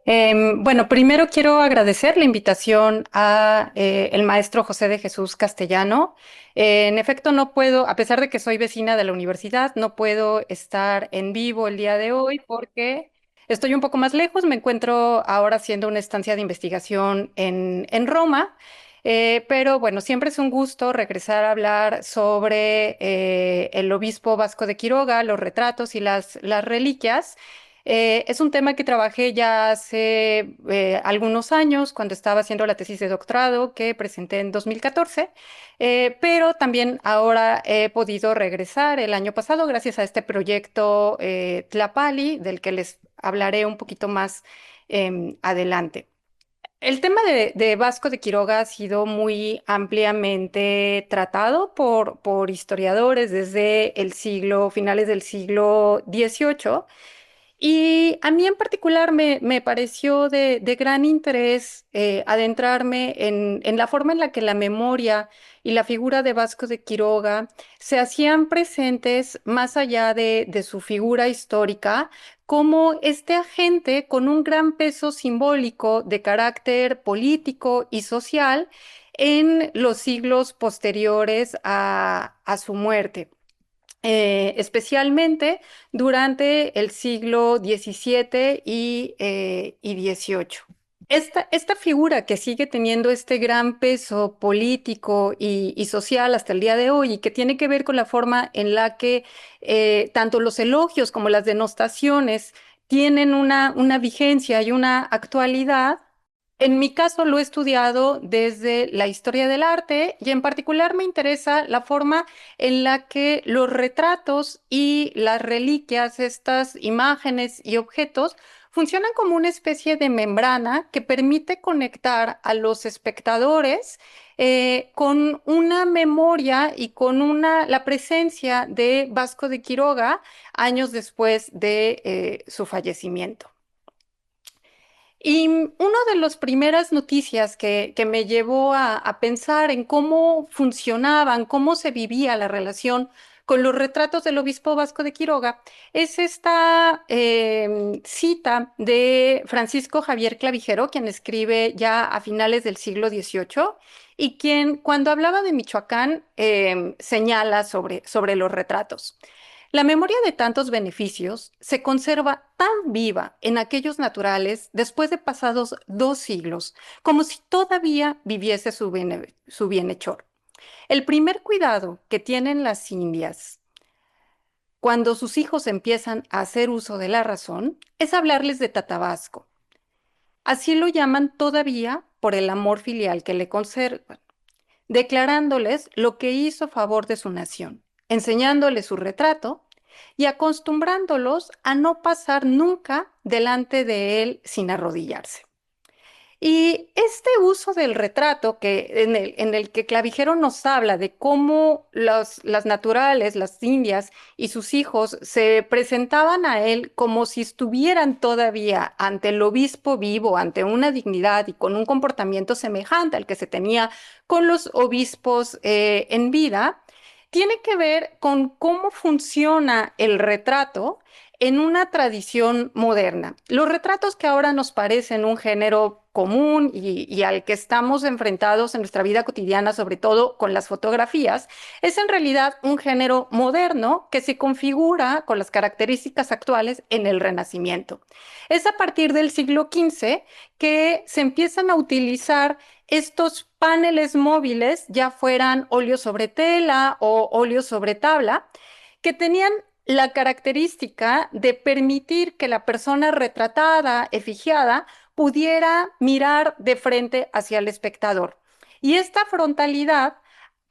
Bueno, primero quiero agradecer la invitación a el maestro José de Jesús Castellano. En efecto, no puedo, a pesar de que soy vecina de la universidad, no puedo estar en vivo el día de hoy porque estoy un poco más lejos. Me encuentro ahora haciendo una estancia de investigación en Roma. Pero bueno, siempre es un gusto regresar a hablar sobre el obispo Vasco de Quiroga, los retratos y las reliquias. Es un tema que trabajé ya hace algunos años cuando estaba haciendo la tesis de doctorado que presenté en 2014, pero también ahora he podido regresar el año pasado gracias a este proyecto Tlapali, del que les hablaré un poquito más adelante. El tema de Vasco de Quiroga ha sido muy ampliamente tratado por historiadores desde el siglo, finales del siglo XVIII. Y a mí en particular me pareció de gran interés adentrarme en la forma en la que la memoria y la figura de Vasco de Quiroga se hacían presentes más allá de su figura histórica, como este agente con un gran peso simbólico de carácter político y social en los siglos posteriores a su muerte, especialmente durante el siglo XVII y XVIII. Esta figura que sigue teniendo este gran peso político y social hasta el día de hoy y que tiene que ver con la forma en la que tanto los elogios como las denostaciones tienen una vigencia y una actualidad. En mi caso lo he estudiado desde la historia del arte y en particular me interesa la forma en la que los retratos y las reliquias, estas imágenes y objetos, funcionan como una especie de membrana que permite conectar a los espectadores con una memoria y con la presencia de Vasco de Quiroga años después de su fallecimiento. Y una de las primeras noticias que me llevó a pensar en cómo funcionaban, cómo se vivía la relación con los retratos del obispo Vasco de Quiroga, es esta cita de Francisco Javier Clavijero, quien escribe ya a finales del siglo XVIII y quien cuando hablaba de Michoacán señala sobre los retratos. La memoria de tantos beneficios se conserva tan viva en aquellos naturales después de pasados 2 siglos, como si todavía viviese su bienhechor. El primer cuidado que tienen las indias cuando sus hijos empiezan a hacer uso de la razón es hablarles de Tatabasco. Así lo llaman todavía por el amor filial que le conservan, declarándoles lo que hizo a favor de su nación, enseñándoles su retrato y acostumbrándolos a no pasar nunca delante de él sin arrodillarse. Y este uso del retrato en el que Clavijero nos habla de cómo las naturales, las indias y sus hijos se presentaban a él como si estuvieran todavía ante el obispo vivo, ante una dignidad y con un comportamiento semejante al que se tenía con los obispos en vida, tiene que ver con cómo funciona el retrato en una tradición moderna. Los retratos que ahora nos parecen un género común y al que estamos enfrentados en nuestra vida cotidiana, sobre todo con las fotografías, es en realidad un género moderno que se configura con las características actuales en el Renacimiento. Es a partir del siglo XV que se empiezan a utilizar estos paneles móviles, ya fueran óleo sobre tela o óleo sobre tabla, que tenían la característica de permitir que la persona retratada, efigiada, pudiera mirar de frente hacia el espectador. Y esta frontalidad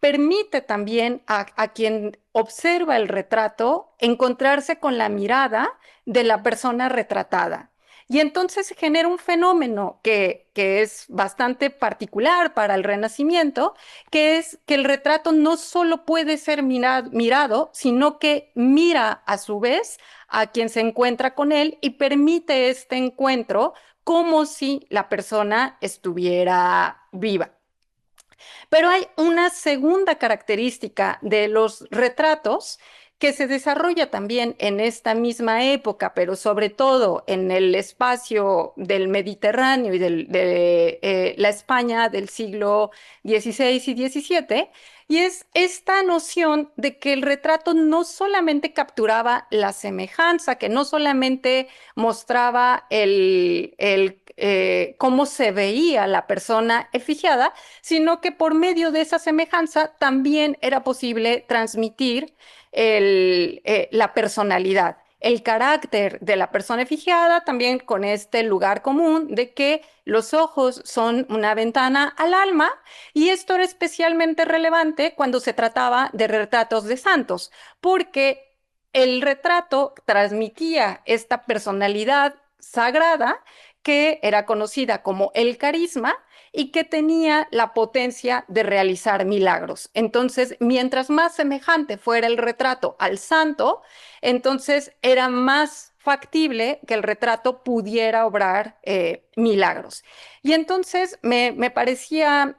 permite también a quien observa el retrato encontrarse con la mirada de la persona retratada. Y entonces se genera un fenómeno que es bastante particular para el Renacimiento, que es que el retrato no solo puede ser mirado, sino que mira a su vez a quien se encuentra con él y permite este encuentro como si la persona estuviera viva. Pero hay una segunda característica de los retratos que se desarrolla también en esta misma época, pero sobre todo en el espacio del Mediterráneo y de la España del siglo XVI y XVII, y es esta noción de que el retrato no solamente capturaba la semejanza, que no solamente mostraba cómo se veía la persona efigiada, sino que por medio de esa semejanza también era posible transmitir la personalidad, el carácter de la persona efigiada, también con este lugar común de que los ojos son una ventana al alma, y esto era especialmente relevante cuando se trataba de retratos de santos, porque el retrato transmitía esta personalidad sagrada que era conocida como el carisma y que tenía la potencia de realizar milagros. Entonces, mientras más semejante fuera el retrato al santo, entonces era más factible que el retrato pudiera obrar milagros. Y entonces me parecía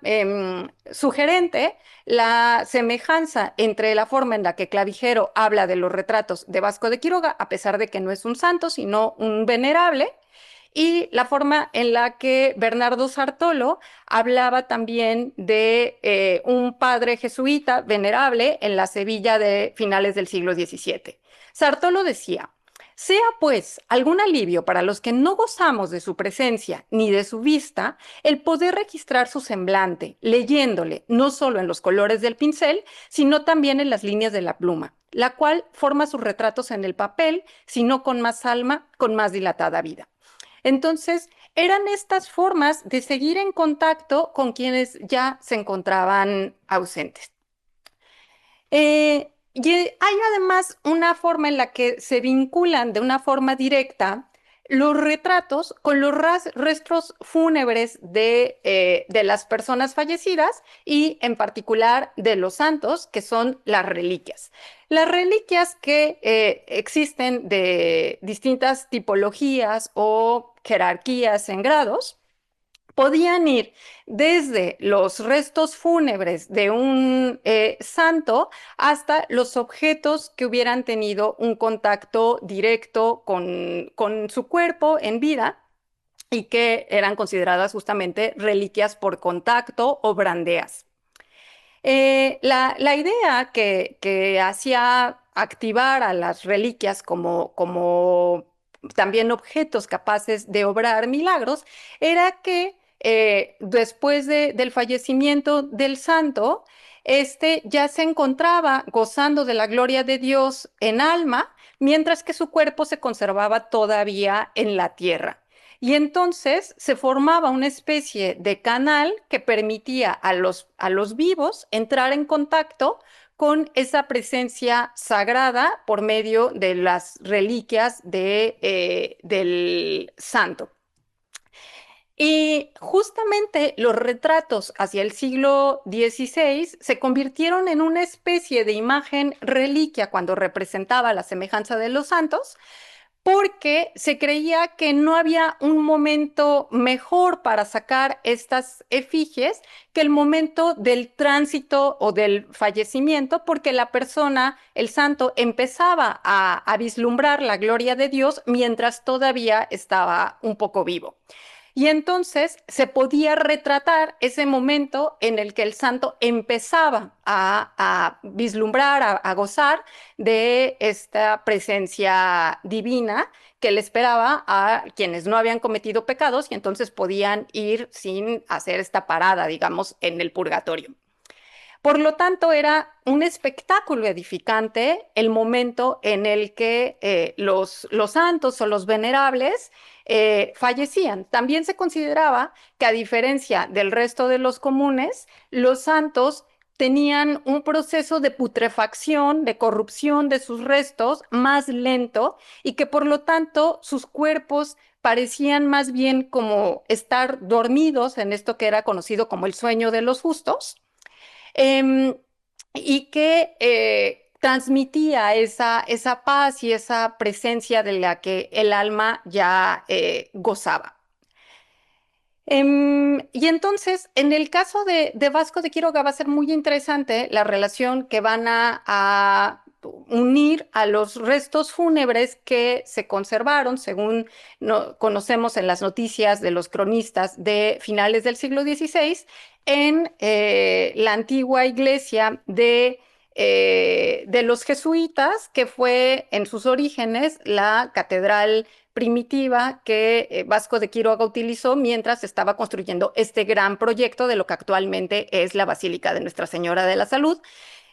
sugerente la semejanza entre la forma en la que Clavijero habla de los retratos de Vasco de Quiroga, a pesar de que no es un santo, sino un venerable, y la forma en la que Bernardo Sartolo hablaba también de un padre jesuita venerable en la Sevilla de finales del siglo XVII. Sartolo decía: sea pues algún alivio para los que no gozamos de su presencia ni de su vista, el poder registrar su semblante, leyéndole no solo en los colores del pincel, sino también en las líneas de la pluma, la cual forma sus retratos en el papel, sino con más alma, con más dilatada vida. Entonces, eran estas formas de seguir en contacto con quienes ya se encontraban ausentes. Hay además una forma en la que se vinculan de una forma directa los retratos con los restos fúnebres de las personas fallecidas y en particular de los santos, que son las reliquias. Las reliquias que existen de distintas tipologías o jerarquías en grados podían ir desde los restos fúnebres de un santo hasta los objetos que hubieran tenido un contacto directo con su cuerpo en vida y que eran consideradas justamente reliquias por contacto o brandeas. La idea que hacía activar a las reliquias como también objetos capaces de obrar milagros era que después del fallecimiento del santo, este ya se encontraba gozando de la gloria de Dios en alma, mientras que su cuerpo se conservaba todavía en la tierra. Y entonces se formaba una especie de canal que permitía a los vivos entrar en contacto con esa presencia sagrada por medio de las reliquias del santo. Y justamente los retratos hacia el siglo XVI se convirtieron en una especie de imagen reliquia cuando representaba la semejanza de los santos, porque se creía que no había un momento mejor para sacar estas efigies que el momento del tránsito o del fallecimiento, porque la persona, el santo, empezaba a vislumbrar la gloria de Dios mientras todavía estaba un poco vivo. Y entonces se podía retratar ese momento en el que el santo empezaba a vislumbrar, a gozar de esta presencia divina que le esperaba a quienes no habían cometido pecados y entonces podían ir sin hacer esta parada, digamos, en el purgatorio. Por lo tanto, era un espectáculo edificante el momento en el que los santos o los venerables fallecían. También se consideraba que, a diferencia del resto de los comunes, los santos tenían un proceso de putrefacción, de corrupción de sus restos más lento y que por lo tanto sus cuerpos parecían más bien como estar dormidos en esto que era conocido como el sueño de los justos, em, y que transmitía esa paz y esa presencia de la que el alma ya gozaba. Y entonces, en el caso de Vasco de Quiroga va a ser muy interesante la relación que van a unir a los restos fúnebres que se conservaron, según conocemos en las noticias de los cronistas de finales del siglo XVI, en la antigua iglesia de los jesuitas, que fue en sus orígenes la catedral primitiva que Vasco de Quiroga utilizó mientras estaba construyendo este gran proyecto de lo que actualmente es la Basílica de Nuestra Señora de la Salud,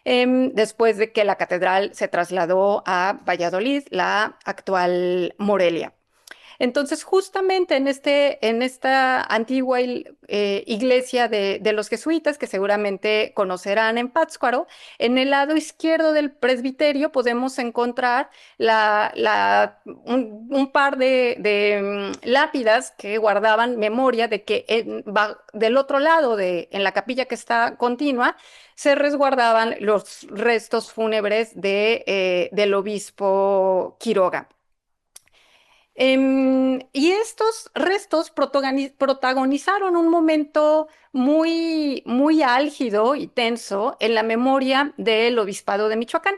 después de que la catedral se trasladó a Valladolid, la actual Morelia. Entonces, justamente en esta antigua iglesia de los jesuitas, que seguramente conocerán en Pátzcuaro, en el lado izquierdo del presbiterio podemos encontrar un par de lápidas que guardaban memoria de que del otro lado, en la capilla que está continua, se resguardaban los restos fúnebres del obispo Quiroga. Y estos restos protagonizaron un momento muy, muy álgido y tenso en la memoria del obispado de Michoacán,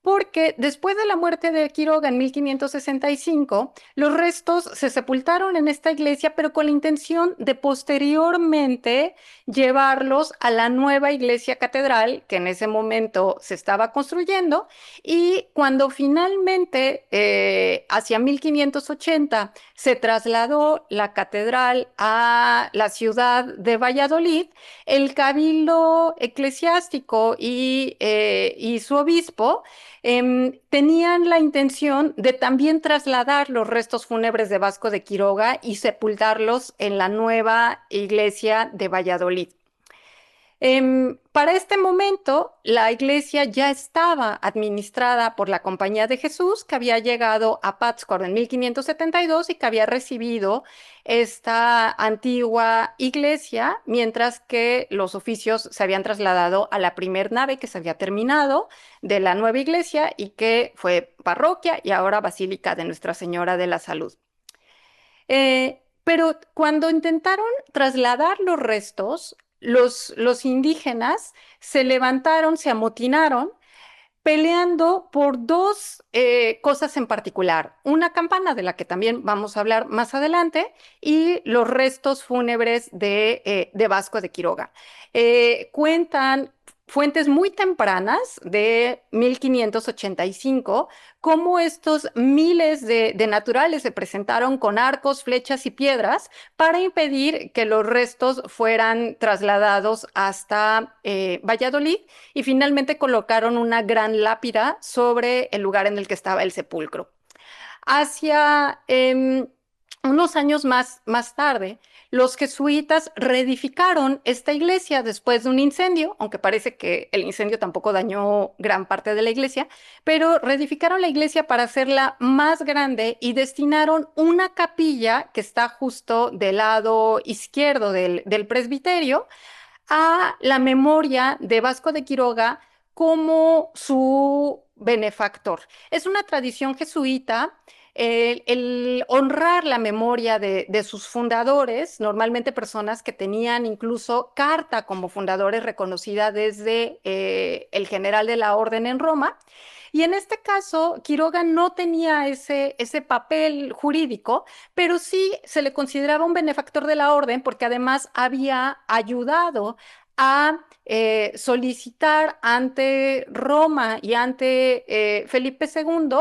porque después de la muerte de Quiroga en 1565, los restos se sepultaron en esta iglesia, pero con la intención de posteriormente llevarlos a la nueva iglesia catedral que en ese momento se estaba construyendo, y cuando finalmente, hacia 1580, se trasladó la catedral a la ciudad de Valladolid, el cabildo eclesiástico y su obispo tenían la intención de también trasladar los restos fúnebres de Vasco de Quiroga y sepultarlos en la nueva iglesia de Valladolid. Para este momento, la iglesia ya estaba administrada por la Compañía de Jesús, que había llegado a Pátzcuaro en 1572 y que había recibido esta antigua iglesia, mientras que los oficios se habían trasladado a la primer nave que se había terminado de la nueva iglesia y que fue parroquia y ahora Basílica de Nuestra Señora de la Salud. Pero cuando intentaron trasladar los restos, los indígenas se levantaron, se amotinaron, peleando por dos cosas en particular: una campana, de la que también vamos a hablar más adelante, y los restos fúnebres de Vasco de Quiroga. Cuentan fuentes muy tempranas de 1585 cómo estos miles de naturales se presentaron con arcos, flechas y piedras para impedir que los restos fueran trasladados hasta Valladolid, y finalmente colocaron una gran lápida sobre el lugar en el que estaba el sepulcro. Hacia unos años más tarde, los jesuitas reedificaron esta iglesia después de un incendio, aunque parece que el incendio tampoco dañó gran parte de la iglesia, pero reedificaron la iglesia para hacerla más grande y destinaron una capilla que está justo del lado izquierdo del presbiterio a la memoria de Vasco de Quiroga como su benefactor. Es una tradición jesuita el honrar la memoria de sus fundadores, normalmente personas que tenían incluso carta como fundadores reconocida desde el general de la orden en Roma. Y en este caso, Quiroga no tenía ese papel jurídico, pero sí se le consideraba un benefactor de la orden porque además había ayudado a solicitar ante Roma y ante Felipe II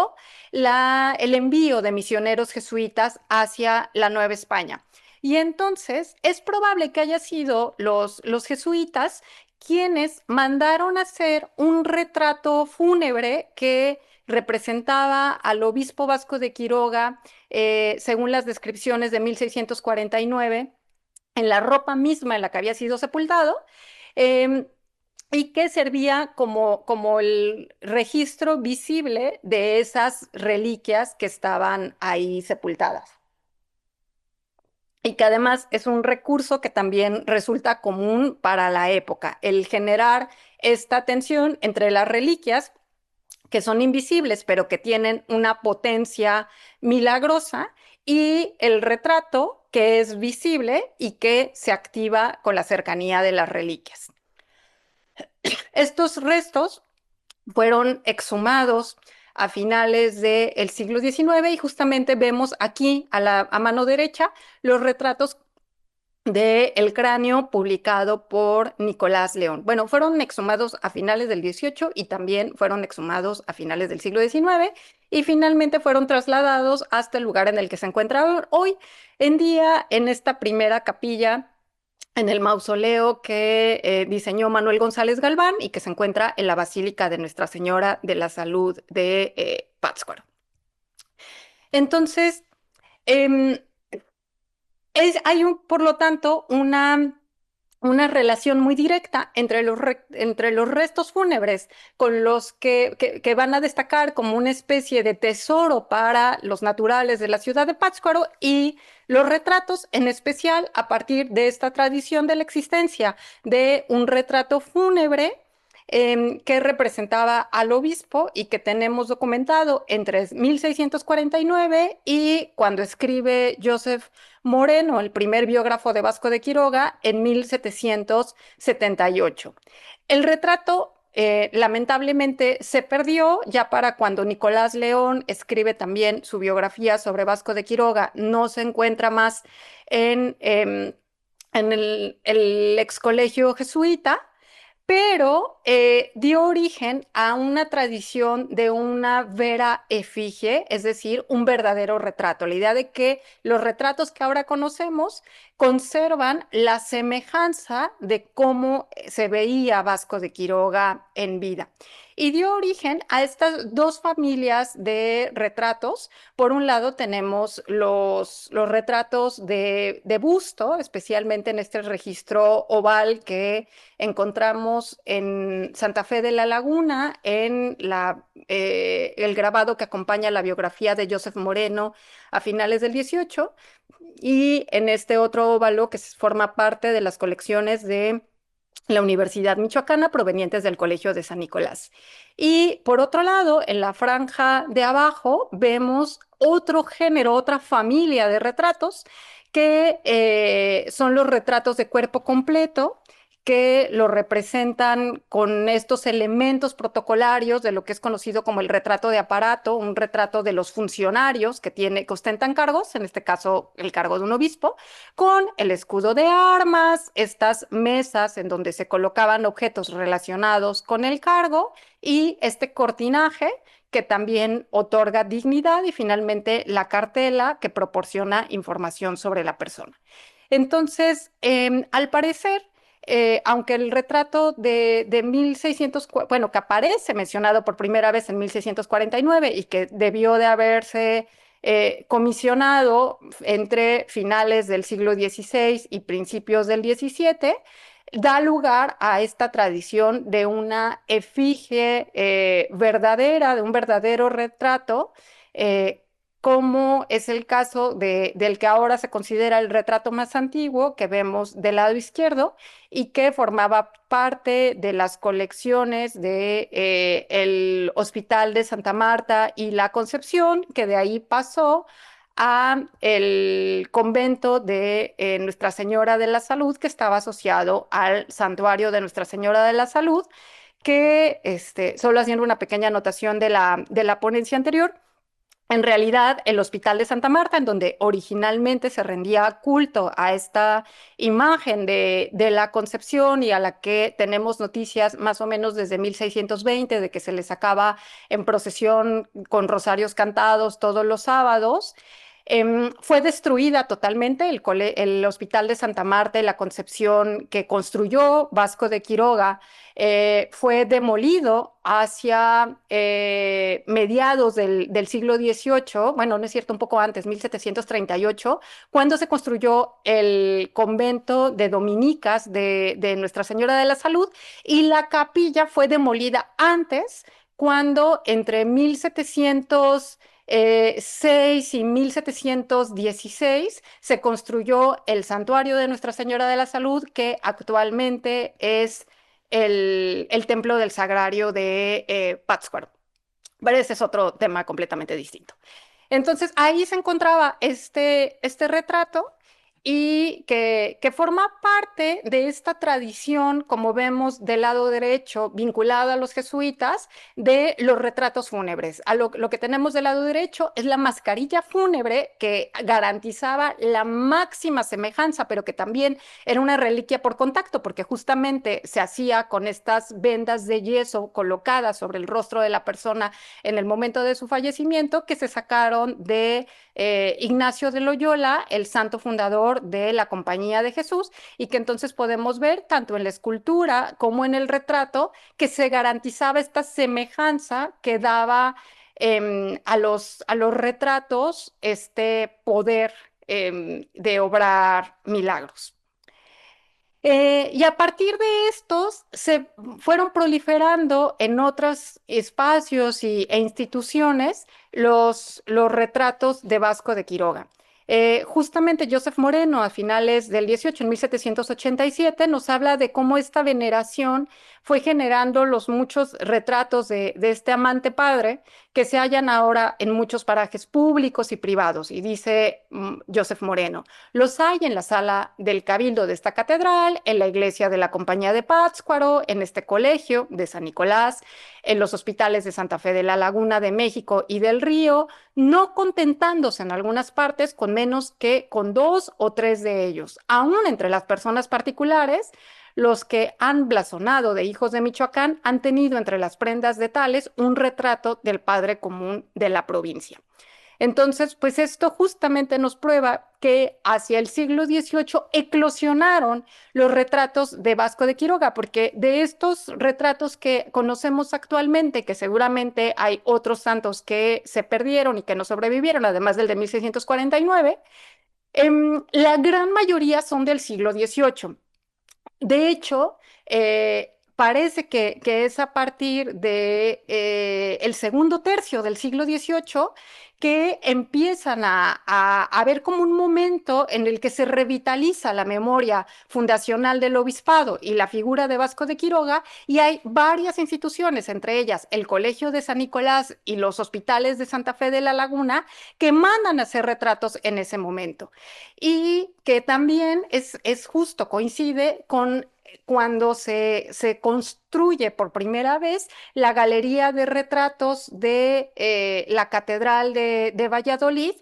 el envío de misioneros jesuitas hacia la Nueva España. Y entonces es probable que haya sido los jesuitas quienes mandaron hacer un retrato fúnebre que representaba al obispo Vasco de Quiroga, según las descripciones de 1649, en la ropa misma en la que había sido sepultado, em, y que servía como el registro visible de esas reliquias que estaban ahí sepultadas. Y que además es un recurso que también resulta común para la época, el generar esta tensión entre las reliquias que son invisibles, pero que tienen una potencia milagrosa, y el retrato que es visible y que se activa con la cercanía de las reliquias. Estos restos fueron exhumados a finales del siglo XIX y justamente vemos aquí a mano derecha los retratos de el cráneo publicado por Nicolás León. Bueno, fueron exhumados a finales del XVIII y también fueron exhumados a finales del siglo XIX y finalmente fueron trasladados hasta el lugar en el que se encuentran hoy en día, en esta primera capilla, en el mausoleo que diseñó Manuel González Galván y que se encuentra en la Basílica de Nuestra Señora de la Salud de Pátzcuaro. Entonces, em, hay por lo tanto, una relación muy directa entre entre los restos fúnebres con los que van a destacar como una especie de tesoro para los naturales de la ciudad de Pátzcuaro y los retratos, en especial a partir de esta tradición de la existencia de un retrato fúnebre que representaba al obispo y que tenemos documentado entre 1649 y cuando escribe Joseph Moreno, el primer biógrafo de Vasco de Quiroga, en 1778. El retrato, lamentablemente, se perdió ya para cuando Nicolás León escribe también su biografía sobre Vasco de Quiroga. No se encuentra más en el ex colegio jesuita, pero dio origen a una tradición de una vera efigie, es decir, un verdadero retrato. La idea de que los retratos que ahora conocemos conservan la semejanza de cómo se veía Vasco de Quiroga en vida. Y dio origen a estas dos familias de retratos. Por un lado tenemos los retratos de busto, especialmente en este registro oval que encontramos en Santa Fe de la Laguna, en el grabado que acompaña la biografía de Joseph Moreno a finales del 18, y en este otro óvalo que forma parte de las colecciones de la Universidad Michoacana provenientes del Colegio de San Nicolás. Y por otro lado, en la franja de abajo vemos otro género, otra familia de retratos que son los retratos de cuerpo completo, que lo representan con estos elementos protocolarios de lo que es conocido como el retrato de aparato, un retrato de los funcionarios que ostentan cargos, en este caso el cargo de un obispo, con el escudo de armas, estas mesas en donde se colocaban objetos relacionados con el cargo y este cortinaje que también otorga dignidad y finalmente la cartela que proporciona información sobre la persona. Entonces, al parecer, aunque el retrato de 1600, bueno, que aparece mencionado por primera vez en 1649 y que debió de haberse comisionado entre finales del siglo XVI y principios del XVII, da lugar a esta tradición de una efigie verdadera, de un verdadero retrato, eh, como es el caso del que ahora se considera el retrato más antiguo que vemos del lado izquierdo y que formaba parte de las colecciones de, el Hospital de Santa Marta y la Concepción, que de ahí pasó a el convento de Nuestra Señora de la Salud, que estaba asociado al santuario de Nuestra Señora de la Salud, que, solo haciendo una pequeña anotación de la ponencia anterior, en realidad, el Hospital de Santa Marta, en donde originalmente se rendía culto a esta imagen de la Concepción y a la que tenemos noticias más o menos desde 1620, de que se le sacaba en procesión con rosarios cantados todos los sábados, fue destruida totalmente el Hospital de Santa Marta y la Concepción que construyó Vasco de Quiroga. Fue demolido hacia mediados del siglo XVIII, bueno, no es cierto, un poco antes, 1738, cuando se construyó el convento de dominicas de Nuestra Señora de la Salud, y la capilla fue demolida antes, cuando entre 1706 y 1716 se construyó el santuario de Nuestra Señora de la Salud, que actualmente es el templo del Sagrario de Pátzcuaro. Pero ese es otro tema completamente distinto. Entonces ahí se encontraba este retrato y que forma parte de esta tradición, como vemos del lado derecho, vinculada a los jesuitas, de los retratos fúnebres. Lo que tenemos del lado derecho es la mascarilla fúnebre que garantizaba la máxima semejanza, pero que también era una reliquia por contacto, porque justamente se hacía con estas vendas de yeso colocadas sobre el rostro de la persona en el momento de su fallecimiento, que se sacaron de Ignacio de Loyola, el santo fundador de la Compañía de Jesús, y que entonces podemos ver tanto en la escultura como en el retrato que se garantizaba esta semejanza que daba a los retratos este poder de obrar milagros. Y a partir de estos se fueron proliferando en otros espacios e instituciones los retratos de Vasco de Quiroga. Justamente Joseph Moreno, a finales del 18, en 1787, nos habla de cómo esta veneración fue generando los muchos retratos de este amante padre que se hallan ahora en muchos parajes públicos y privados. Y dice Joseph Moreno, los hay en la sala del Cabildo de esta catedral, en la iglesia de la Compañía de Pátzcuaro, en este colegio de San Nicolás, en los hospitales de Santa Fe de la Laguna de México y del Río, no contentándose en algunas partes con menos que con dos o tres de ellos. Aún entre las personas particulares, los que han blasonado de hijos de Michoacán han tenido entre las prendas de tales un retrato del padre común de la provincia. Entonces, pues esto justamente nos prueba que hacia el siglo XVIII eclosionaron los retratos de Vasco de Quiroga, porque de estos retratos que conocemos actualmente, que seguramente hay otros santos que se perdieron y que no sobrevivieron, además del de 1649, la gran mayoría son del siglo XVIII. De hecho, parece que es a partir de el segundo tercio del siglo XVIII que empiezan a ver como un momento en el que se revitaliza la memoria fundacional del obispado y la figura de Vasco de Quiroga, y hay varias instituciones, entre ellas el Colegio de San Nicolás y los hospitales de Santa Fe de la Laguna, que mandan a hacer retratos en ese momento y que también es justo, coincide con cuando se construye por primera vez la galería de retratos de la Catedral de Valladolid,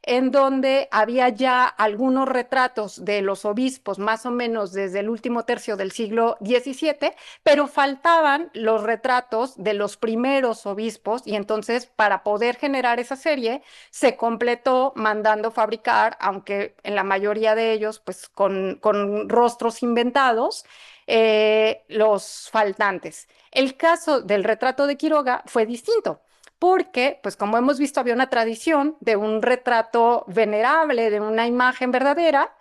en donde había ya algunos retratos de los obispos, más o menos desde el último tercio del siglo XVII, pero faltaban los retratos de los primeros obispos, y entonces para poder generar esa serie se completó mandando fabricar, aunque en la mayoría de ellos, pues con rostros inventados, los faltantes. El caso del retrato de Quiroga fue distinto, porque, pues como hemos visto, había una tradición de un retrato venerable, de una imagen verdadera,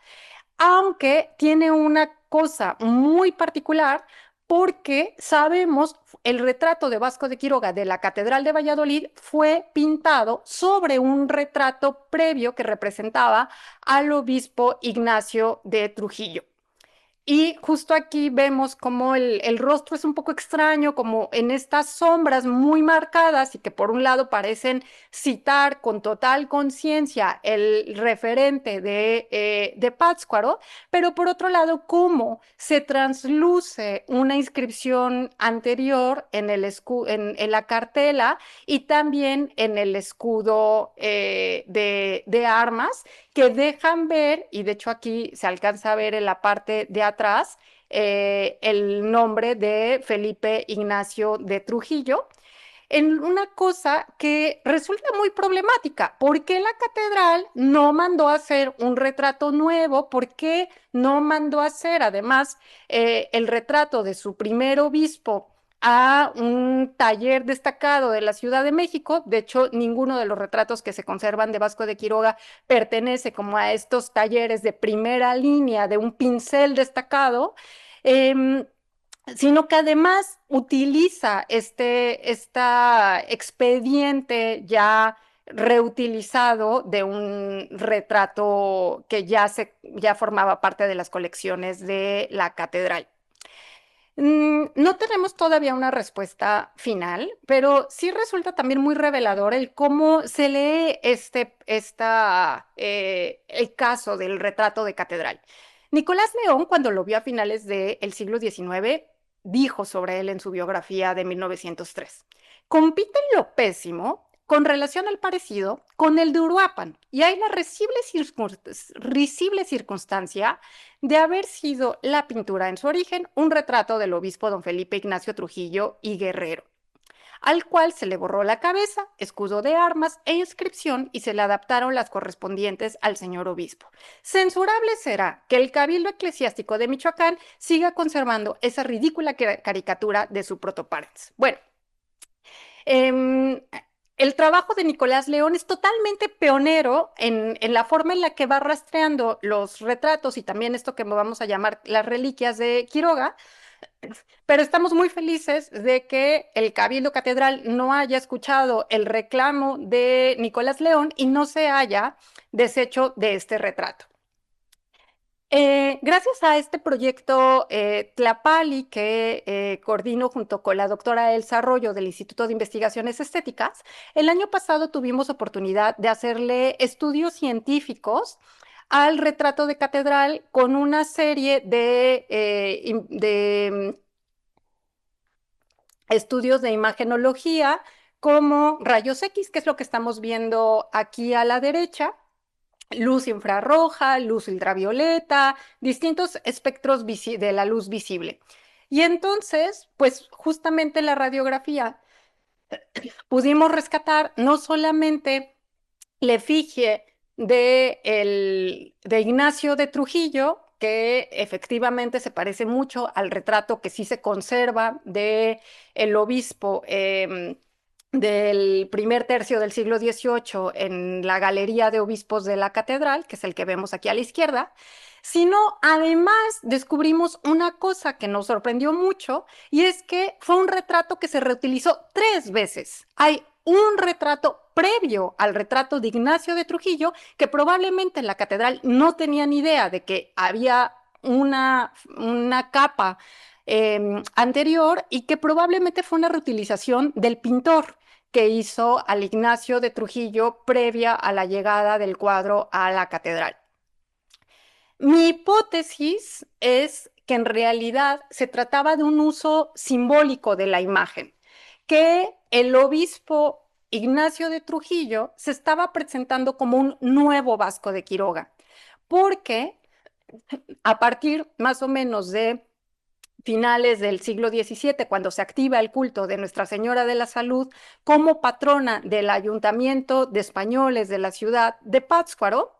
aunque tiene una cosa muy particular, porque sabemos el retrato de Vasco de Quiroga de la Catedral de Valladolid fue pintado sobre un retrato previo que representaba al obispo Ignacio de Trujillo. Y justo aquí vemos como el rostro es un poco extraño, como en estas sombras muy marcadas y que por un lado parecen citar con total conciencia el referente de Pátzcuaro, pero por otro lado cómo se transluce una inscripción anterior en, en la cartela y también en el escudo de armas, que dejan ver, y de hecho aquí se alcanza a ver en la parte de atrás, el nombre de Felipe Ignacio de Trujillo, en una cosa que resulta muy problemática. ¿Por qué la catedral no mandó a hacer un retrato nuevo? ¿Por qué no mandó a hacer además el retrato de su primer obispo a un taller destacado de la Ciudad de México? De hecho, ninguno de los retratos que se conservan de Vasco de Quiroga pertenece como a estos talleres de primera línea, de un pincel destacado. Em, Sino que además utiliza esta expediente ya reutilizado de un retrato que ya formaba parte de las colecciones de la catedral. No tenemos todavía una respuesta final, pero sí resulta también muy revelador el cómo se lee el caso del retrato de catedral. Nicolás León, cuando lo vio a finales del siglo XIX, dijo sobre él en su biografía de 1903: compite en lo pésimo con relación al parecido con el de Uruapan, y hay la risible circunstancia de haber sido la pintura en su origen un retrato del obispo don Felipe Ignacio Trujillo y Guerrero, al cual se le borró la cabeza, escudo de armas e inscripción y se le adaptaron las correspondientes al señor obispo. Censurable será que el Cabildo Eclesiástico de Michoacán siga conservando esa ridícula caricatura de su protoparens. Bueno, eh, el trabajo de Nicolás León es totalmente pionero en la forma en la que va rastreando los retratos y también esto que vamos a llamar las reliquias de Quiroga, pero estamos muy felices de que el Cabildo Catedral no haya escuchado el reclamo de Nicolás León y no se haya deshecho de este retrato. Gracias a este proyecto Tlapali que coordino junto con la doctora Elsa Arroyo del Instituto de Investigaciones Estéticas, el año pasado tuvimos oportunidad de hacerle estudios científicos al retrato de catedral con una serie de estudios de imagenología como rayos X, que es lo que estamos viendo aquí a la derecha, luz infrarroja, luz ultravioleta, distintos espectros de la luz visible. Y entonces, pues justamente en la radiografía pudimos rescatar no solamente la efigie de Ignacio de Trujillo, que efectivamente se parece mucho al retrato que sí se conserva de el obispo del primer tercio del siglo XVIII en la Galería de Obispos de la Catedral, que es el que vemos aquí a la izquierda, sino además descubrimos una cosa que nos sorprendió mucho y es que fue un retrato que se reutilizó 3 veces. Hay un retrato previo al retrato de Ignacio de Trujillo, que probablemente en la catedral no tenían idea de que había una capa anterior y que probablemente fue una reutilización del pintor que hizo al Ignacio de Trujillo previa a la llegada del cuadro a la catedral. Mi hipótesis es que en realidad se trataba de un uso simbólico de la imagen, que el obispo Ignacio de Trujillo se estaba presentando como un nuevo Vasco de Quiroga, porque a partir más o menos de finales del siglo XVII, cuando se activa el culto de Nuestra Señora de la Salud como patrona del ayuntamiento de españoles de la ciudad de Pátzcuaro,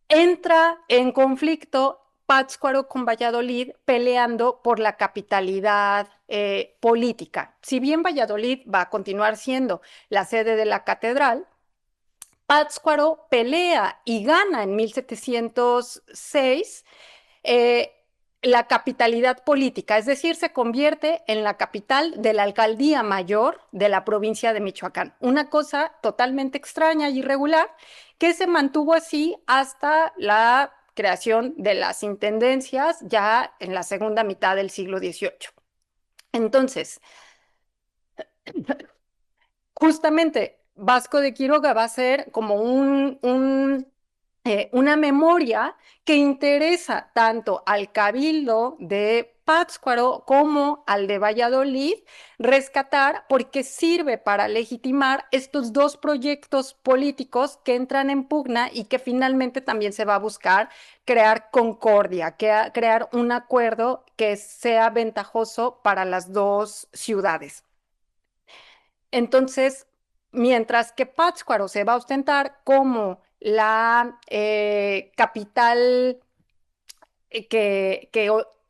entra en conflicto Pátzcuaro con Valladolid peleando por la capitalidad política. Si bien Valladolid va a continuar siendo la sede de la catedral, Pátzcuaro pelea y gana en 1706 eh, la capitalidad política, es decir, se convierte en la capital de la alcaldía mayor de la provincia de Michoacán. Una cosa totalmente extraña y irregular que se mantuvo así hasta la creación de las intendencias ya en la segunda mitad del siglo XVIII. Entonces, justamente Vasco de Quiroga va a ser como una memoria que interesa tanto al Cabildo de Pátzcuaro como al de Valladolid rescatar porque sirve para legitimar estos dos proyectos políticos que entran en pugna y que finalmente también se va a buscar crear concordia, crear un acuerdo que sea ventajoso para las dos ciudades. Entonces, mientras que Pátzcuaro se va a ostentar como la capital que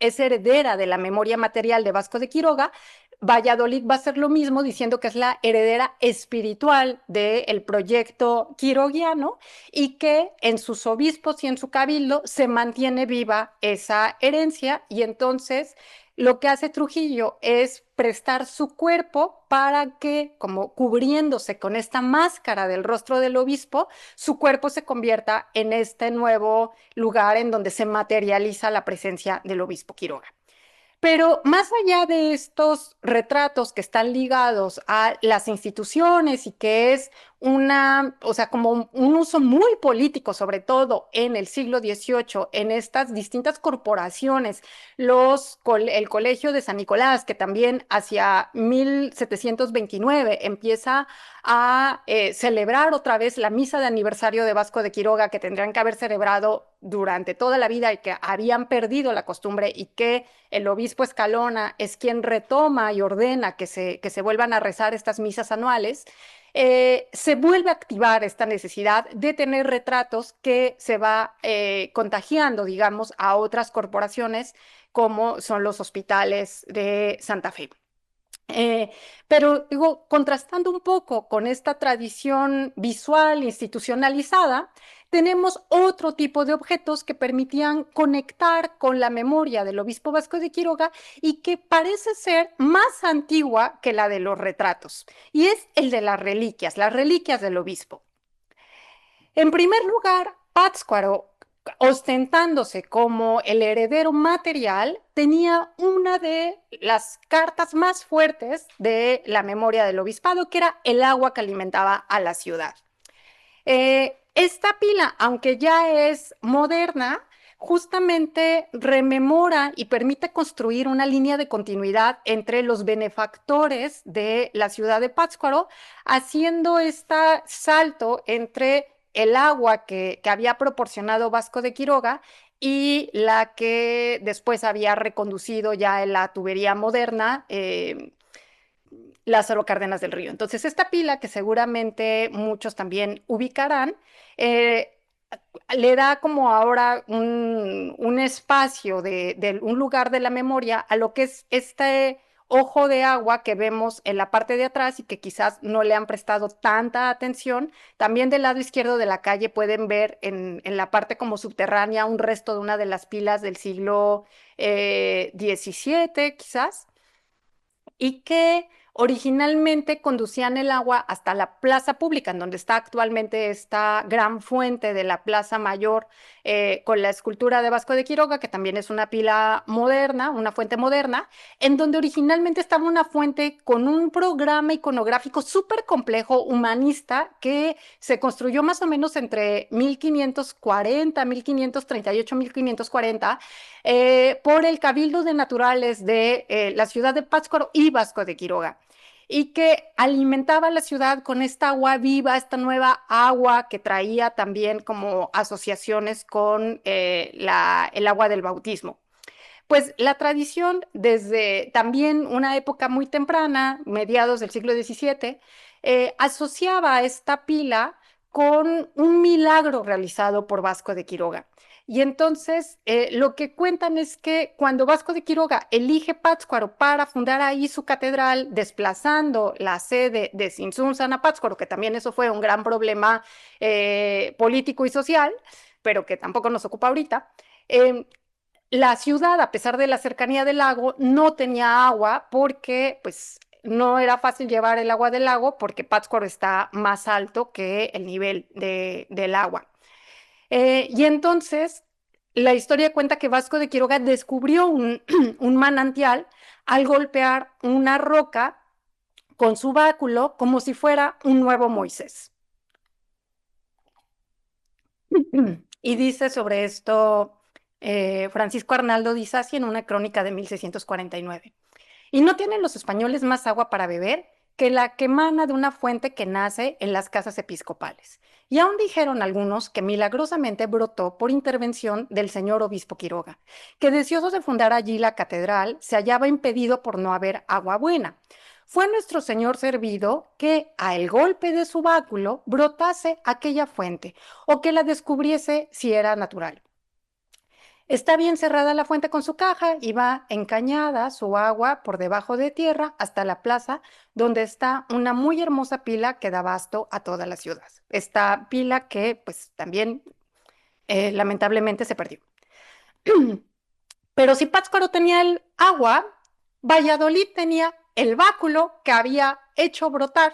es heredera de la memoria material de Vasco de Quiroga, Valladolid va a ser lo mismo, diciendo que es la heredera espiritual del proyecto quiroguiano y que en sus obispos y en su cabildo se mantiene viva esa herencia y entonces lo que hace Trujillo es prestar su cuerpo para que, como cubriéndose con esta máscara del rostro del obispo, su cuerpo se convierta en este nuevo lugar en donde se materializa la presencia del obispo Quiroga. Pero más allá de estos retratos que están ligados a las instituciones y que es o sea, como un uso muy político, sobre todo en el siglo XVIII, en estas distintas corporaciones, el Colegio de San Nicolás, que también hacia 1729 empieza a celebrar otra vez la misa de aniversario de Vasco de Quiroga, que tendrían que haber celebrado durante toda la vida y que habían perdido la costumbre, y que el obispo Escalona es quien retoma y ordena que se vuelvan a rezar estas misas anuales. Se vuelve a activar esta necesidad de tener retratos que se va contagiando, digamos, a otras corporaciones como son los hospitales de Santa Fe. Eh, pero digo, contrastando un poco con esta tradición visual institucionalizada, tenemos otro tipo de objetos que permitían conectar con la memoria del obispo Vasco de Quiroga y que parece ser más antigua que la de los retratos, y es el de las reliquias del obispo. En primer lugar, Pátzcuaro, ostentándose como el heredero material, tenía una de las cartas más fuertes de la memoria del obispado, que era el agua que alimentaba a la ciudad. Esta pila, aunque ya es moderna, justamente rememora y permite construir una línea de continuidad entre los benefactores de la ciudad de Pátzcuaro, haciendo este salto entre el agua que había proporcionado Vasco de Quiroga y la que después había reconducido ya en la tubería moderna, Lázaro Cárdenas del Río. Entonces, esta pila, que seguramente muchos también ubicarán, eh, le da como ahora un espacio un lugar de la memoria a lo que es este ojo de agua que vemos en la parte de atrás y que quizás no le han prestado tanta atención. También del lado izquierdo de la calle pueden ver en la parte como subterránea un resto de una de las pilas del siglo XVII, quizás, y que originalmente conducían el agua hasta la plaza pública, en donde está actualmente esta gran fuente de la Plaza Mayor, con la escultura de Vasco de Quiroga, que también es una pila moderna, una fuente moderna, en donde originalmente estaba una fuente con un programa iconográfico súper complejo, humanista, que se construyó más o menos entre 1540, 1538, 1540, por el Cabildo de Naturales de la ciudad de Pátzcuaro y Vasco de Quiroga, y que alimentaba la ciudad con esta agua viva, esta nueva agua que traía también como asociaciones con el agua del bautismo. Pues la tradición, desde también una época muy temprana, mediados del siglo XVII, asociaba a esta pila con un milagro realizado por Vasco de Quiroga. Y entonces lo que cuentan es que cuando Vasco de Quiroga elige Pátzcuaro para fundar ahí su catedral, desplazando la sede de Tzintzuntzan a Pátzcuaro, que también eso fue un gran problema político y social, pero que tampoco nos ocupa ahorita, la ciudad, a pesar de la cercanía del lago, no tenía agua porque, pues, no era fácil llevar el agua del lago porque Pátzcuaro está más alto que el nivel del agua. Y entonces, la historia cuenta que Vasco de Quiroga descubrió un manantial al golpear una roca con su báculo como si fuera un nuevo Moisés. Y dice sobre esto Francisco Arnaldo di Sassi en una crónica de 1649. ¿Y no tienen los españoles más agua para beber que la que emana de una fuente que nace en las casas episcopales? Y aún dijeron algunos que milagrosamente brotó por intervención del señor obispo Quiroga, que deseoso de fundar allí la catedral, se hallaba impedido por no haber agua buena. Fue nuestro Señor servido que a el golpe de su báculo brotase aquella fuente, o que la descubriese si era natural. Está bien cerrada la fuente con su caja y va encañada su agua por debajo de tierra hasta la plaza, donde está una muy hermosa pila que da abasto a toda la ciudad. Esta pila que pues también lamentablemente se perdió. Pero si Pátzcuaro tenía el agua, Valladolid tenía el báculo que había hecho brotar.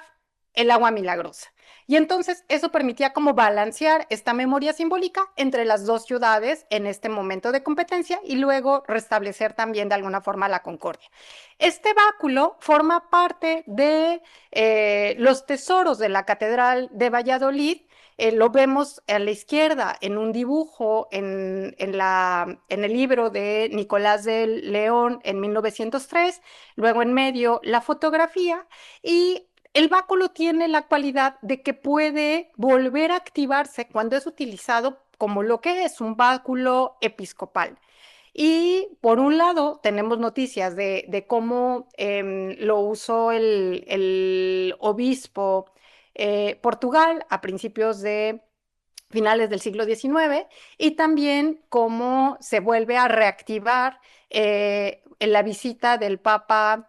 el agua milagrosa. Y entonces eso permitía como balancear esta memoria simbólica entre las dos ciudades en este momento de competencia y luego restablecer también de alguna forma la concordia. Este báculo forma parte de los tesoros de la Catedral de Valladolid. Lo vemos a la izquierda en un dibujo en el libro de Nicolás de León en 1903, luego en medio la fotografía y el báculo tiene la cualidad de que puede volver a activarse cuando es utilizado como lo que es un báculo episcopal. Y por un lado, tenemos noticias de cómo lo usó el obispo Portugal a principios de finales del siglo XIX y también cómo se vuelve a reactivar en la visita del Papa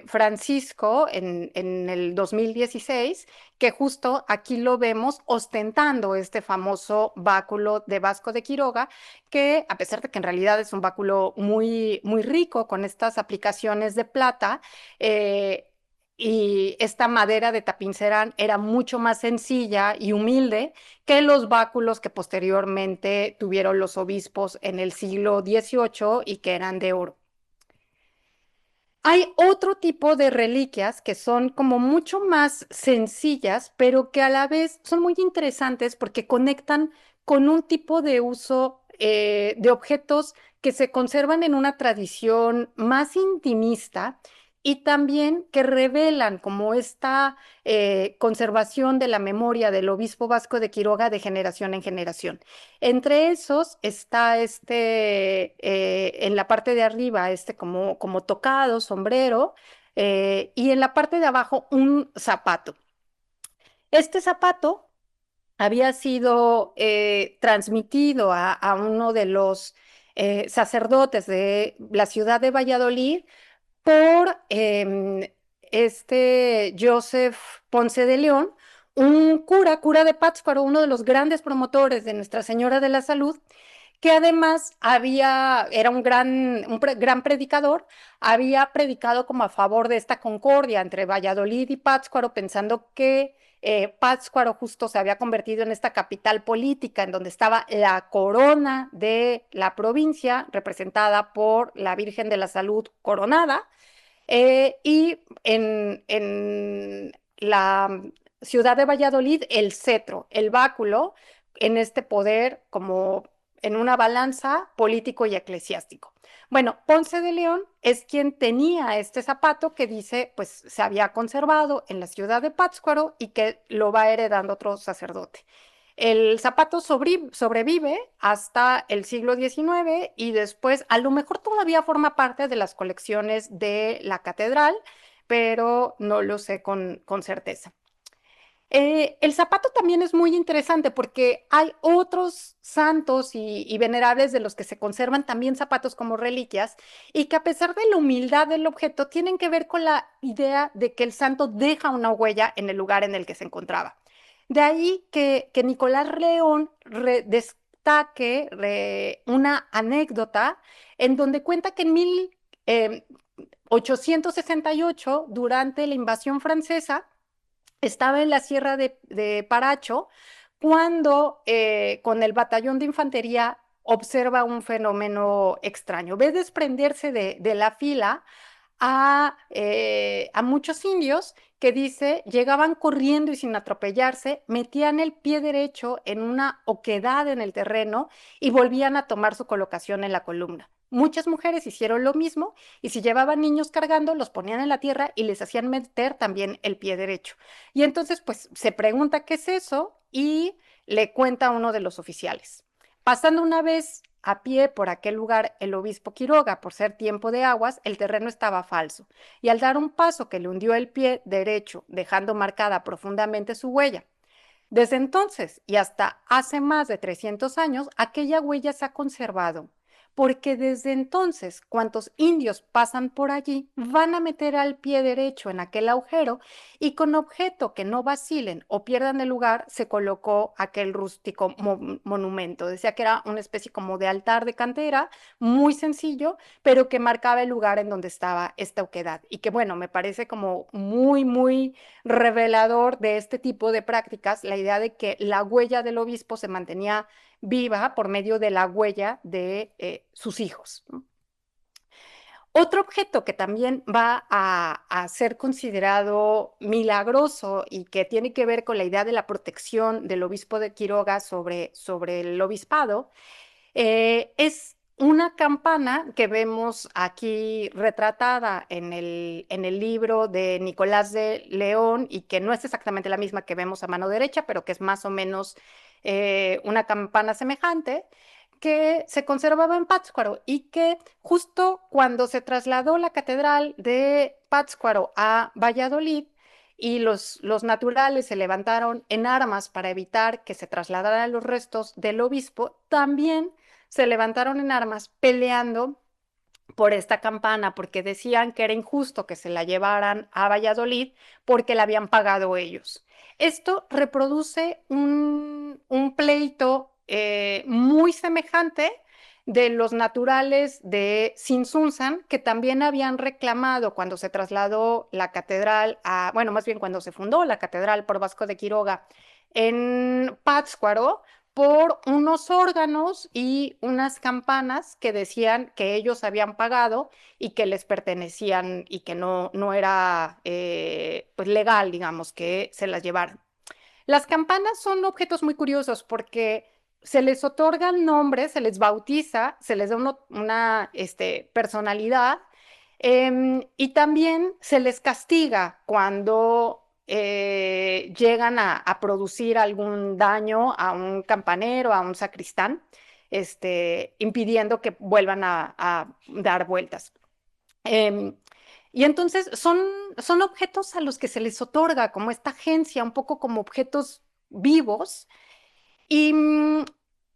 Francisco en el 2016, que justo aquí lo vemos ostentando este famoso báculo de Vasco de Quiroga, que a pesar de que en realidad es un báculo muy, muy rico con estas aplicaciones de plata, y esta madera de Tapincerán era mucho más sencilla y humilde que los báculos que posteriormente tuvieron los obispos en el siglo XVIII y que eran de oro. Hay otro tipo de reliquias que son como mucho más sencillas, pero que a la vez son muy interesantes porque conectan con un tipo de uso de objetos que se conservan en una tradición más intimista y también que revelan como esta conservación de la memoria del obispo Vasco de Quiroga de generación en generación. Entre esos está en la parte de arriba, como tocado, sombrero, y en la parte de abajo un zapato. Este zapato había sido transmitido a uno de los sacerdotes de la ciudad de Valladolid por Joseph Ponce de León, un cura de Pátzcuaro, uno de los grandes promotores de Nuestra Señora de la Salud, que además era gran predicador, había predicado como a favor de esta concordia entre Valladolid y Pátzcuaro, pensando que Pátzcuaro justo se había convertido en esta capital política en donde estaba la corona de la provincia, representada por la Virgen de la Salud coronada, y en la ciudad de Valladolid, el cetro, el báculo, en este poder como en una balanza político y eclesiástico. Bueno, Ponce de León es quien tenía este zapato que dice, pues se había conservado en la ciudad de Pátzcuaro y que lo va heredando otro sacerdote. El zapato sobrevive hasta el siglo XIX y después a lo mejor todavía forma parte de las colecciones de la catedral, pero no lo sé con certeza. El zapato también es muy interesante porque hay otros santos y venerables de los que se conservan también zapatos como reliquias y que a pesar de la humildad del objeto tienen que ver con la idea de que el santo deja una huella en el lugar en el que se encontraba. De ahí que Nicolás León destaque una anécdota en donde cuenta que en 1868, durante la invasión francesa, estaba en la sierra de Paracho cuando con el batallón de infantería observa un fenómeno extraño. Ve desprenderse de la fila a muchos indios que dice llegaban corriendo y sin atropellarse, metían el pie derecho en una oquedad en el terreno y volvían a tomar su colocación en la columna. Muchas mujeres hicieron lo mismo y si llevaban niños cargando, los ponían en la tierra y les hacían meter también el pie derecho. Y entonces, pues, se pregunta qué es eso y le cuenta a uno de los oficiales. Pasando una vez a pie por aquel lugar el obispo Quiroga, por ser tiempo de aguas, el terreno estaba falso, y al dar un paso que le hundió el pie derecho, dejando marcada profundamente su huella. Desde entonces y hasta hace más de 300 años, aquella huella se ha conservado, porque desde entonces, cuantos indios pasan por allí, van a meter al pie derecho en aquel agujero y con objeto que no vacilen o pierdan el lugar, se colocó aquel rústico monumento. Decía que era una especie como de altar de cantera, muy sencillo, pero que marcaba el lugar en donde estaba esta oquedad. Y que bueno, me parece como muy, muy revelador de este tipo de prácticas, la idea de que la huella del obispo se mantenía viva por medio de la huella de sus hijos, ¿no? Otro objeto que también va a ser considerado milagroso y que tiene que ver con la idea de la protección del obispo de Quiroga sobre el obispado es una campana que vemos aquí retratada en el libro de Nicolás de León y que no es exactamente la misma que vemos a mano derecha, pero que es más o menos una campana semejante que se conservaba en Pátzcuaro y que justo cuando se trasladó la catedral de Pátzcuaro a Valladolid, y los naturales se levantaron en armas para evitar que se trasladaran los restos del obispo, también se levantaron en armas peleando por esta campana, porque decían que era injusto que se la llevaran a Valladolid porque la habían pagado ellos. Esto reproduce un pleito muy semejante de los naturales de Sinsunzan, que también habían reclamado cuando se trasladó la catedral a, bueno, más bien cuando se fundó la catedral por Vasco de Quiroga en Pátzcuaro, por unos órganos y unas campanas que decían que ellos habían pagado y que les pertenecían y que no era pues legal, digamos, que se las llevaran. Las campanas son objetos muy curiosos porque se les otorgan nombres, se les bautiza, se les da una personalidad, y también se les castiga cuando llegan a producir algún daño a un campanero, a un sacristán, impidiendo que vuelvan a dar vueltas. Em, y entonces son objetos a los que se les otorga como esta agencia, un poco como objetos vivos, y,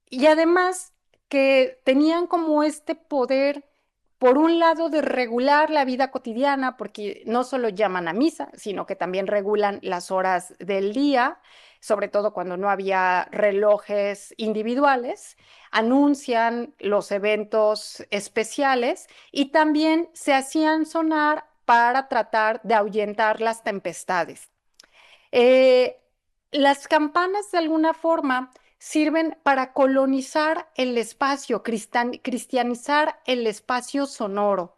y además que tenían como este poder, por un lado, de regular la vida cotidiana, porque no solo llaman a misa, sino que también regulan las horas del día, sobre todo cuando no había relojes individuales, anuncian los eventos especiales y también se hacían sonar para tratar de ahuyentar las tempestades. Eh, las campanas de alguna forma sirven para colonizar el espacio, cristianizar el espacio sonoro.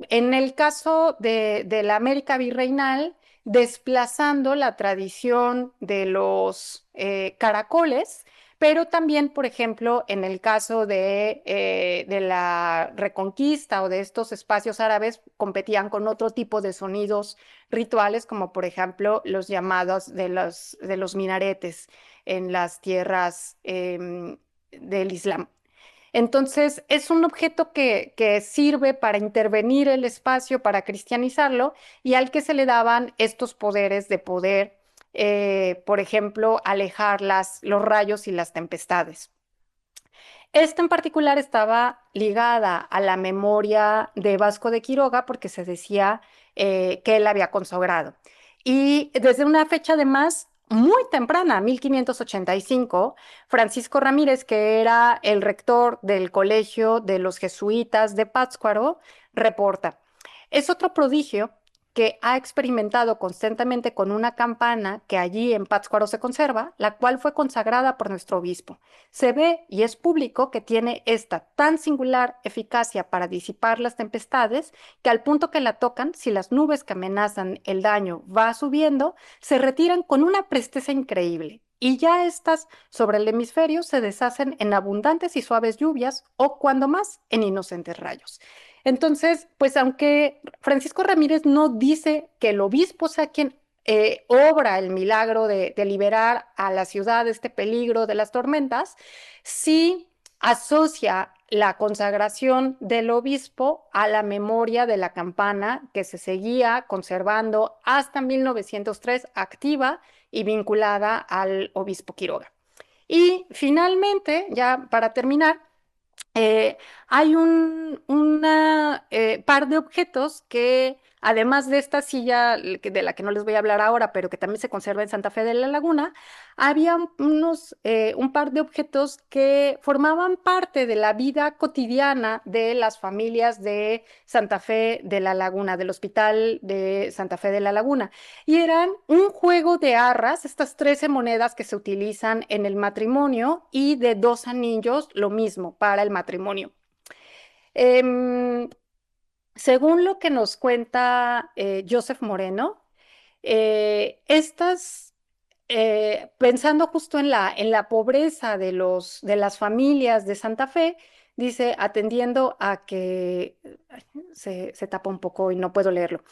En el caso de la América virreinal, desplazando la tradición de los caracoles, pero también, por ejemplo, en el caso de la Reconquista o de estos espacios árabes, competían con otro tipo de sonidos rituales, como por ejemplo los llamados de los minaretes en las tierras del Islam. Entonces, es un objeto que sirve para intervenir el espacio, para cristianizarlo, y al que se le daban estos poderes de poder, por ejemplo, alejar los rayos y las tempestades. Esta en particular estaba ligada a la memoria de Vasco de Quiroga porque se decía que él había consagrado. Y desde una fecha además muy temprana, 1585, Francisco Ramírez, que era el rector del Colegio de los Jesuitas de Pátzcuaro, reporta: es otro prodigio que ha experimentado constantemente con una campana que allí en Pátzcuaro se conserva, la cual fue consagrada por nuestro obispo. Se ve y es público que tiene esta tan singular eficacia para disipar las tempestades que al punto que la tocan, si las nubes que amenazan el daño va subiendo, se retiran con una presteza increíble. Y ya estas sobre el hemisferio se deshacen en abundantes y suaves lluvias o, cuando más, en inocentes rayos. Entonces, pues aunque Francisco Ramírez no dice que el obispo sea quien obra el milagro de liberar a la ciudad de este peligro de las tormentas, sí asocia la consagración del obispo a la memoria de la campana que se seguía conservando hasta 1903 activa y vinculada al obispo Quiroga. Y finalmente, ya para terminar, eh, hay una par de objetos que, además de esta silla de la que no les voy a hablar ahora, pero que también se conserva en Santa Fe de la Laguna, había un par de objetos que formaban parte de la vida cotidiana de las familias de Santa Fe de la Laguna, del Hospital de Santa Fe de la Laguna. Y eran un juego de arras, estas 13 monedas que se utilizan en el matrimonio, y de dos anillos, lo mismo para el matrimonio. Em, Según lo que nos cuenta Joseph Moreno, estas, pensando justo en la pobreza de las familias de Santa Fe, dice, atendiendo a que ay, se tapa un poco y no puedo leerlo.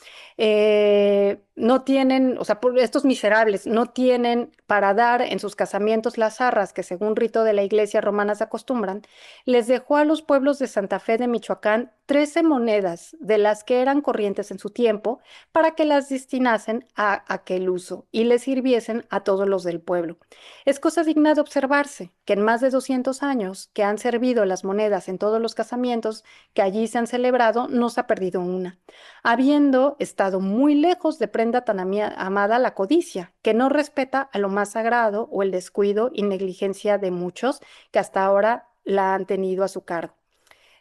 No tienen, o sea, estos miserables no tienen para dar en sus casamientos las arras que según rito de la iglesia romana se acostumbran, les dejó a los pueblos de Santa Fe de Michoacán 13 monedas de las que eran corrientes en su tiempo para que las destinasen a aquel uso y les sirviesen a todos los del pueblo. Es cosa digna de observarse que en más de 200 años que han servido las monedas en todos los casamientos que allí se han celebrado, no se ha perdido una, habiendo estado muy lejos de prenda tan amada la codicia, que no respeta a lo más sagrado o el descuido y negligencia de muchos que hasta ahora la han tenido a su cargo.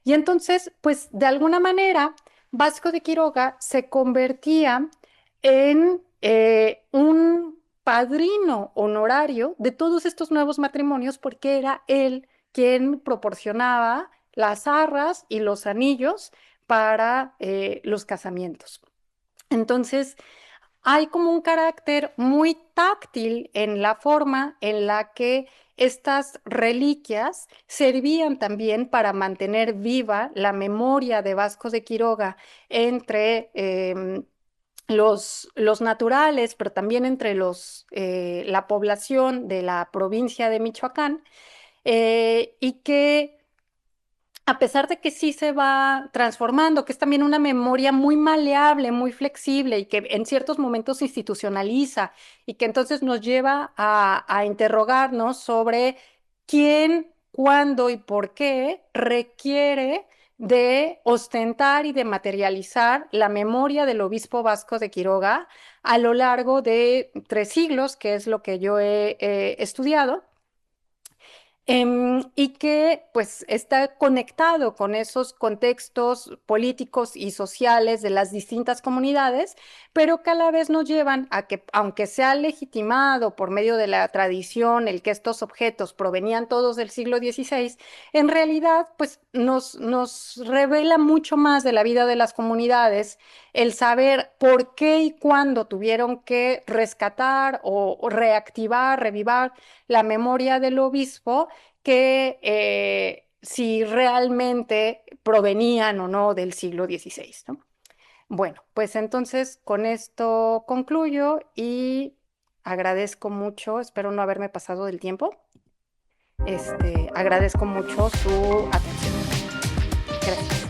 Y entonces, pues de alguna manera, Vasco de Quiroga se convertía en un padrino honorario de todos estos nuevos matrimonios porque era él quien proporcionaba las arras y los anillos para los casamientos. Entonces, hay como un carácter muy táctil en la forma en la que estas reliquias servían también para mantener viva la memoria de Vasco de Quiroga entre los naturales, pero también entre la población de la provincia de Michoacán, y que a pesar de que sí se va transformando, que es también una memoria muy maleable, muy flexible y que en ciertos momentos se institucionaliza y que entonces nos lleva a interrogarnos sobre quién, cuándo y por qué requiere de ostentar y de materializar la memoria del obispo Vasco de Quiroga a lo largo de 3 siglos, que es lo que yo he estudiado. Y que pues está conectado con esos contextos políticos y sociales de las distintas comunidades, pero que a la vez nos llevan a que, aunque sea legitimado por medio de la tradición el que estos objetos provenían todos del siglo XVI, en realidad pues nos revela mucho más de la vida de las comunidades el saber por qué y cuándo tuvieron que rescatar o reactivar, revivar la memoria del obispo, que si realmente provenían o no del siglo XVI, ¿no? Bueno, pues entonces con esto concluyo y agradezco mucho, espero no haberme pasado del tiempo, agradezco mucho su atención. Gracias.